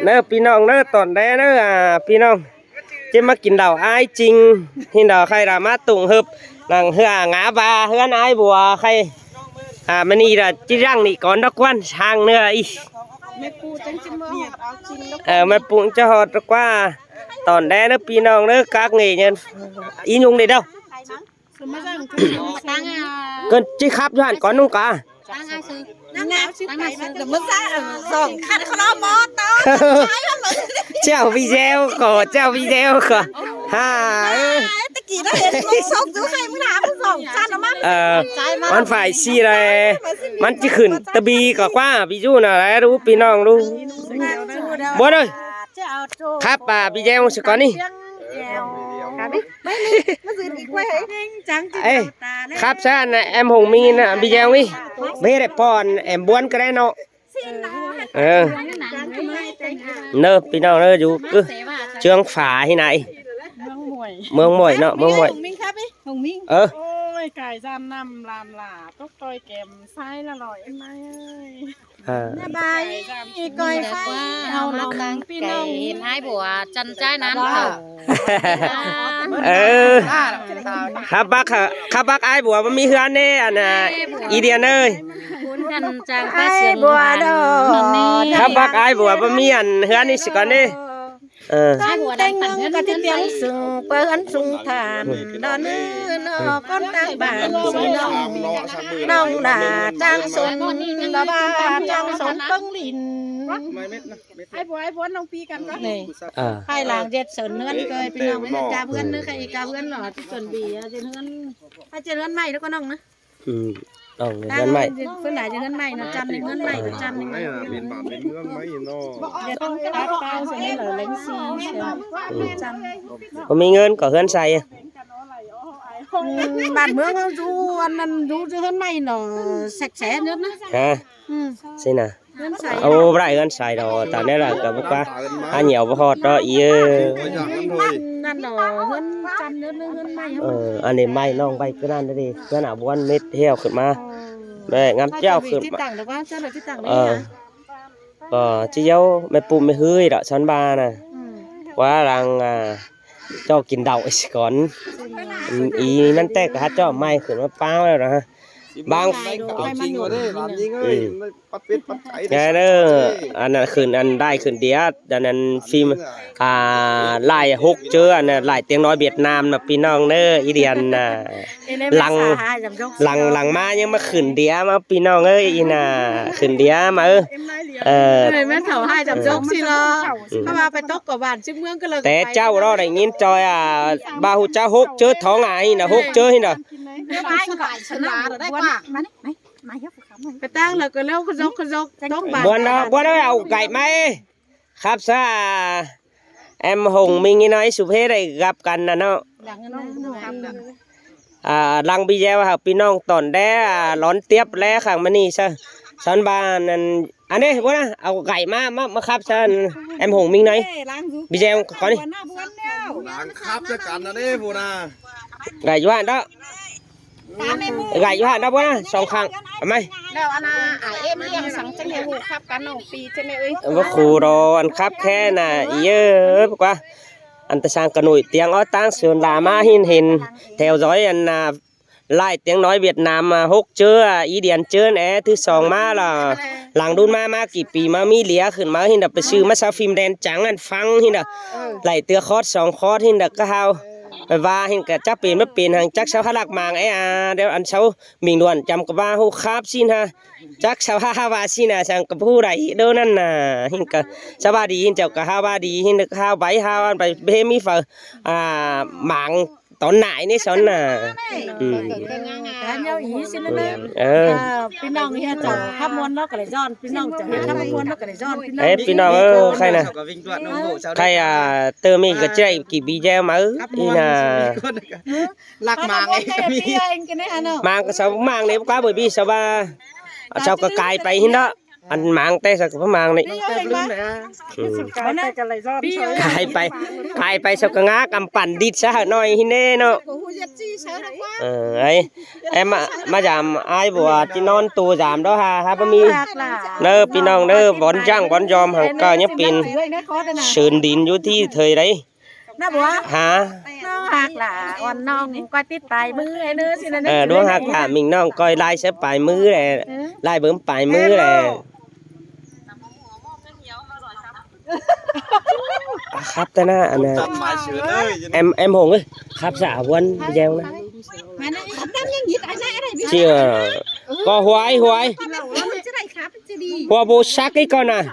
เนื้อพี่น้องเนื้อตอนแรกเนื้อพี่น้องจะมากินดาวไอ้จริงหินดาวใครรามาตุ่งฮึบหลังเหืองาบาเหือนไอ้บัวใครมันนี่ละจีรังนี่ก่อนดอกวันช่างเนื้ออีแม่ปูจังจิมือเอาจริงแม่ปูจะหอดดอกว่าตอนแรกเนื้อพี่น้องเนื้อกักเงี้ยอียุงนี่เด้อก็จีขับย้อนก่อนนุ่งกาเจ้าวิเจลก็เจ้าวิเจลก็ฮ่าตะกี้เราเห็นลูกซกอยู่ใครมึงถามมึงส่งชาติมามันฝ่ายซีอะไรมันจะขึ้นตะบีก็กว่าพี่จูน่ะแล้วรู้พี่น้องรู้บ่เลยครับพี่เจลสก่อนนี่ครับใช่นะem Hồng Mi nè video đi bé đẹp con em buồn cái đấy nó nơ pin nào nơ chú cứ trương phá thế này mương muội nọ mương muộiไก่จานนำลามหลาต้องต่อยแกมไส้ละลอยไม้เอ้ยบายก้อยไฟเอาเราดังพี่น้องเห็นไอ้บัวจันใจนั้นค่ะครับบักไอ้บัวมันมีเฮือนเนี่ยอันน่ะอีเดียนเอ้ยกันจางป้าเสียงบัวดอครับบักไอ้บัวมันมีอันเฮือนนี่สิก่อนนี่แต่งงานก็จะเตียงสูงเปิ้นสูงฐานดอนนื้อนอก้นตางบ้านน้องด่าจ้างสนละบ้าจ้างสนต้องลินไอ้บัวน้องปีกันก็นี่ไข่หลังเจ็ดสนเนื้อนี่เคยพี่น้องไม่ได้กาเพื่อนนึกใครกาเพื่อนหรอที่สนบีเจริญถ้าเจริญใหม่แล้วก็น้องนะต้องเงินใหม่เพื่อนไหนจะเงินใหม่นะจันเงินใหม่นะจันไม่เป็นบ้านเป็นเมืองไหมเนาะเดี๋ยวต้องตัดเป้าเสร็จแล้วเหรอเล้งซีจันผมมีเงินก็เฮือนใส่บ้านเมืองดูอันนั้นดูจะเงินใหม่เนาะแสกแสนเยอะนะสินะเอาไรเงินใส่เราตอนนี้làก็บอกว่าnhiềuพอดđó ýนั่นเนาะเงินจันเยอะเงินใหม่อันนี้ไม่น้องไปก็นั่นได้ก็หนาบ้านเม็ดเหี้ยวขึ้นมาได้งามเจ้าขึ้นที่ต่างแต่ว่าเจ้าเราที่ต่างเลยก็ที่เจ้าไม่ปุ่มไม่ฮื้อดอกชั้นบาน่ะว่ารังเจ้ากินเดาไอ้ก่อนอีนั่นแตกกระเจ้าไม่ขึ้นมาเป้าแล้วนะบางจริงว่าได้ลำยิงเอ้ยปัดเป็ดปัดไก่แกเด้ออันนั้นขึ้นอันได้ขึ้นเดียดอันนั้นฟิล์มลายฮกเจออันนั้นลายเตียงน้อยเวียดนามนะพี่น้องเด้ออีเดียนน่ะหลังมายังมาขึ้นเดียมาพี่น้องเอ้ยอีน่ะขึ้นเดียมาแม่เถาให้จับจกสิล่ะถ้ามาไปตกกับบ้านชื่อเมืองก็เลยแต่เจ้าเราได้ยินจอยบาหูเจ้าฮกเจอท้องไงน่ะฮกเจอให้น่ะไปตั้งแล้วก็เลี้ยวขจกต้องบาบัวน้อยเอาไก่ไหมครับซะem Hồng mình nghe nói sụp hết đây gặpกันนะเนาะลังบีเจว่าพี่น้องตอนแด้ร้อนเตียบแล้วขังมันนี่ซะฉันบ้านนั่นอันนี้บัวนะเอาไก่มาครับซะem Hồng mình nóiบีเจก่อนนี่ล้างครับจะกันนะเนี่ยบัวนะไก่อยู่หันđóไก่อยู่หันđóบัวนะสองครั้งทำไมแล้วอันน่ะเอ็มเลี้ยงสังจังเลยหูครับกันน้องปีใช่ไหมเอ้ยว่าครูรออันครับแค่น่ะเยอะกว่าอันตะสางกระหนุ่ยเตียงอ้อตั้งส่วนลามาเห็นแถวร้อยอันไล่เตียงน้อยเวียดนามมาฮกเจออีเดียนเจอแอที่สองมาล่ะหลังดุนมากี่ปีมามีเหลียขึ้นมาเห็นดับไปซื้อมาซาฟิล์มแดนจังอันฟังเห็นดับไล่เตือคอร์ส2 คอร์สเห็นดับก็เฮาไปว่าเห็นกับจักเป็นไม่เป็นหางจักชาวขลักมางเดี๋ยวอันเช้ามิงด่วนจำกับว่าหูคาบสินะจักชาวฮาวาสินะสังกับผู้ใดเดินนั่นน่ะเห็นกับชาวบ้านดีเห็นเจ้ากับฮาวาดีเห็นกับฮาวใบฮาวไปเบมีฝ่าหมางตอนไหนนี่สอนน่ะการเย้าอีสินะพี่น้องเฮียเจ้าขับมวนเนาะก็ได้ย้อนพี่น้องเจ้าขับมวนเนาะก็ได้ย้อนพี่น้องใครน่ะใครเติมมีก็ใจกี่บีเจมานี่น่ะหลักมางไงมีมางก็ชาวมางเนี่ยกว่าบ่บีชาวบ้านชาวก็กายไปหินเนาะ อันหมางแต่สักประมาณนี่ขายไปสักงากำปั่นดิดซะหน่อยหิเน่เนาะไอ้มาจามไอ้บัวที่นอนตูจามđó haบ่มีเด้อพี่น้องเด้อบอนจ้างบอนยอมเฮาก็ยังเป็นเชิญดินอยู่ที่เทยได้นะบัวหาน้องหักล่ะอ่อนน้องก็ติดปลายมือไอ้เนื้อสินะดวงหักล่ะมิงน้องก้อยลายใช้ปลายมือแหละลายเบิ่มปลายมือแหละครับแต่น่ะอันน่ะem hùng ơi khắp dạ quân gieo nè chưa có hoài hoa bồ sắc cái con à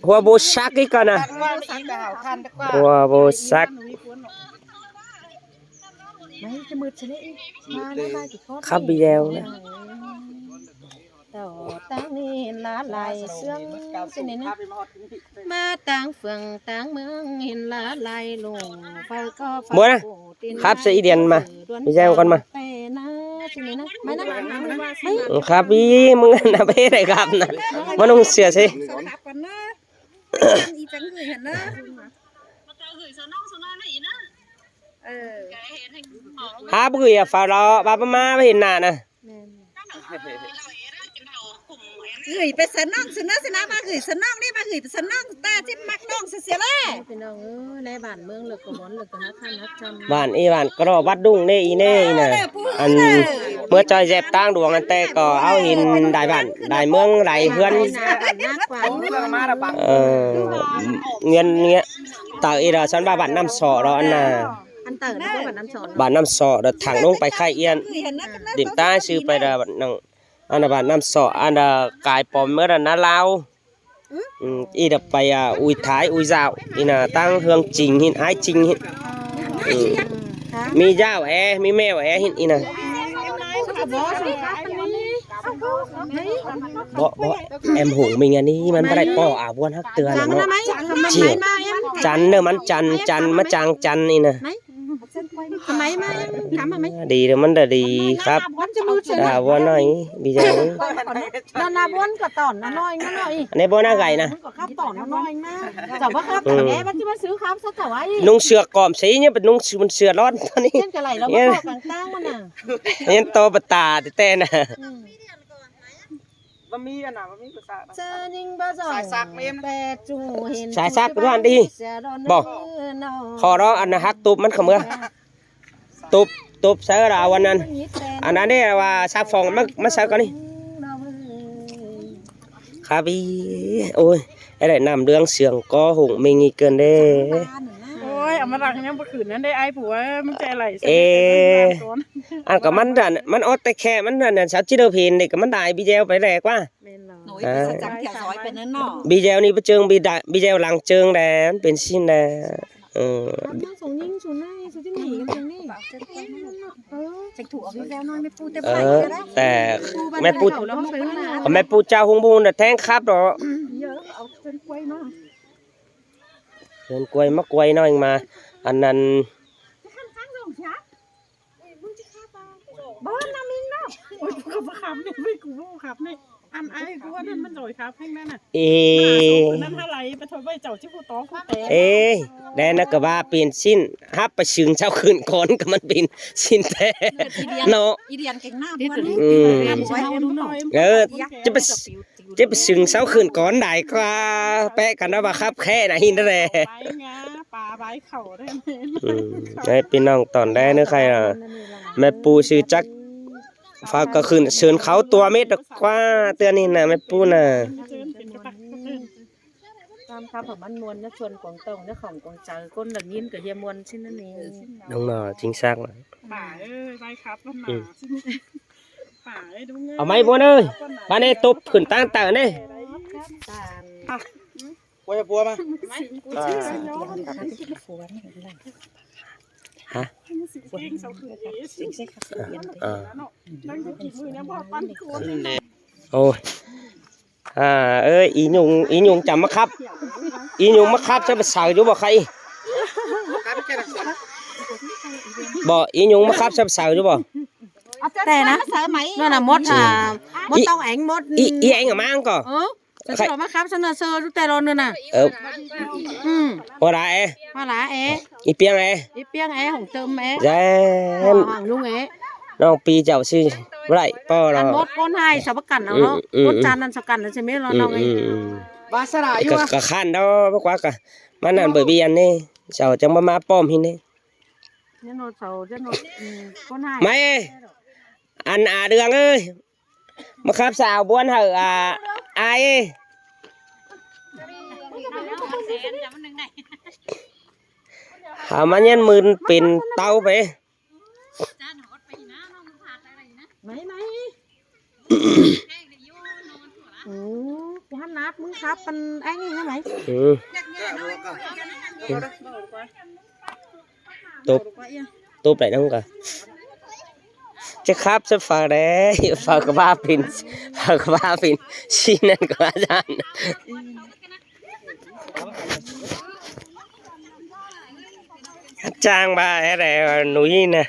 hoa bồ sắc cái con à hoa bồ sắc khắp video nè tangนี่ละลายเสื่องสินี่นะมาตางเฟืองตางเมืองเห็นละลายลงไฟก็ไฟ mua nè khắp sẽ điện mà video con mà khắp ýมึงน่ะเบ้ได้ครับน่ะมันต้องเสียสิหาบ่คือฝ่ารอบ่ามาบ่เห็นหน้าน่ะgửi ไปสนองสนอสนะมาgửiสนองนี่มาgửiไปสนองตาจิ้มมักน้องเสียแล้วพี่น้องในบ้านเมืองเลิกกบอนเลิกกะฮักคันฮักจำบ้านอีบ้านก็รอวัดดุ้งเน่อีเน่น่ะอันเมื่อจอยแจบตั้งดวงอันแต่ก็เอาหินได้บ้านได้เมืองได้เฮือนเงินเงี้ยตาอีดาฉันบ้านน้ำสอรออันน่ะอันเตอร์นะบ้านน้ำสอบ้านน้ำสอเดถังลงไปไข่เอียนดิ่มใต้ซื้อไปดาบ้านน้องอันน่ะบ้านน้ำสออันน่ะกายปอมเมื่อนั้นนะลาวอีดับไปอุ้ยท้ายอุ้ยยาวอีน่ะตั้งเฮืองจริงหินไอ้จริงหินมีเจ้ามีแมวหินอีน่ะบ่em hùng mình anh điมันบ่ได้ป้อวนฮักเตือนเนาะเจียวจันเด้อมันจันมาจางจันนี่น่ะทำไมมาถามมาไหมดีเด้อมันได้ดีครับวนหน่อยดีจังนาวนก็ตอนน้อยน้อยอันนี้บ่น่าไก่นะก็ครับตอนน้อยนะจับว่าครับแม่มันสิมาซื้อครับซะแต่ว่านุ่งเสื้อกอมสีเนี่ยเป็นนุ่งมันเสื้อร้อนตอนนี้เช่นกะไหลเราบ่พอต่างๆมันน่ะยันโตปตาแต่น่ะบ่มีอันน่ะบ่มีภาษาเจอยิงบ่จ่อยสักเมมแต่จูเห็นสายซักร้านดีบ่ขอร้องอันน่ะฮักตุบมันขมือตุบใส่ราวันนั้นอันนั้นนี่ว่าซักฟองมันใส่ก่อนนี่ครับอีโอ้ยไอ้ได้นำเรื่องเสียงก็หงมิงอีกเกินเด้โอ้ยเอามารักยังบ่ขืนนั้นได้ไอ้ผัวมันใจไหลอันก็มันอดแต่แค่มันนั่นชาวจิโดเพนนี่ก็มันได้บีเจลไปแรกว่าหน่อยไปสักจังเที่ยวซอยเป็นนั่นเนาะบีเจลนี่ไปเจิงบีเจลหลังเจิงแดนเป็นชิ้นแดส่งยิงส่งหน้าส่งที่หนีกันนี่จะถูกเอาไปแล้วน้อยไม่ปูแต่ไปแต่แม่ปูเจ้าหงบูนน่ะแทงครับดอกเยอะเอาเส้นกล้วยมาเส้นกล้วยมะกล้วยน้อยมาอันนั้นบ้านน้ำมินเนาะโอ้ยกูบ่ขับนี่ไม่กูบ่ขับนี่อันไอ้กูว่านั่นมันโดยครับแห่งนั้นน่ะนั่นเท่าไหร่ไปถอยไว้เจ้าที่ผู้ตองผู้แต่แดนน่ะก็ว่าเปลี่ยนชิ้นฮับไปชึงเช้าคืนก่อนก็มันเป็นชิ้นแท้เนาะอีเดียนเก่งหน้าจะไปชึงเช้าคืนก่อนได้กว่าแปะกันว่าครับแค่น่ะหินแท้ไปงาปลาใบเข่าได้ให้พี่น้องตอนได้เนื้อใครแม่ปูชื่อจักฝากก็คืนเชิญเขาตัวเม็ดกว่าเตือนนี่นะแม่ปูน่ะตามคำของมันมวลนะชวนกวางตงนะของกวางใจก้นหลังยิ้มกับเฮียมวลชิ้นนั่นเองน้องหน่อจริงซักเลยป่าใบครับมันหนาป่าดูเงี้ยเอาไม้บัวเลยบ้านนี้ตบขึ้นตั้งแต่นี่ปัวมาฮะโอ้ยอีหยุงจำมาครับอีหยุงมาครับจะไปสาวอยู่บ่ใครบ่อีหยุงมาครับจะไปสาวอยู่บ่แต่นะนั่นน่ะมด มดต้องแองมด อีanh ở mang cỏ จะสอบมาครับเสนอเซอร์ทุกแต่รอนน่ะhoa đại มาหลาเอ๋ อีเปียงไง อีเปียงเอ๋ของเติมเอ๋ dạ ห่างลุงเอ๋ น้องปีเจ้าสิไรป้อ อั เรา นมดก้นให้สับกันเอาเนาะก้นจานนั่นสับกันใช่ไหมเราน้องเอ๋ บาสระอยู่ cả khan đó bất quá cả mà nàn bởi vì anh ấy sao chẳng mà bom hin đấy เนี่ยโนดเสาเนี่ยโนดก้นให้ mày anh đường ơi mà khắp sao buôn hở ai ấy hả mà nhân mượn pin tao về ไม่โอ้กูหันนัดมึงครับเป็นไอ้นี่ใช่ไหม ừ. Tốp lại đâu cả chắc khắp sẽ phá đấy phá cái ba pin xin ăn quá gian trang ba cái này núi nè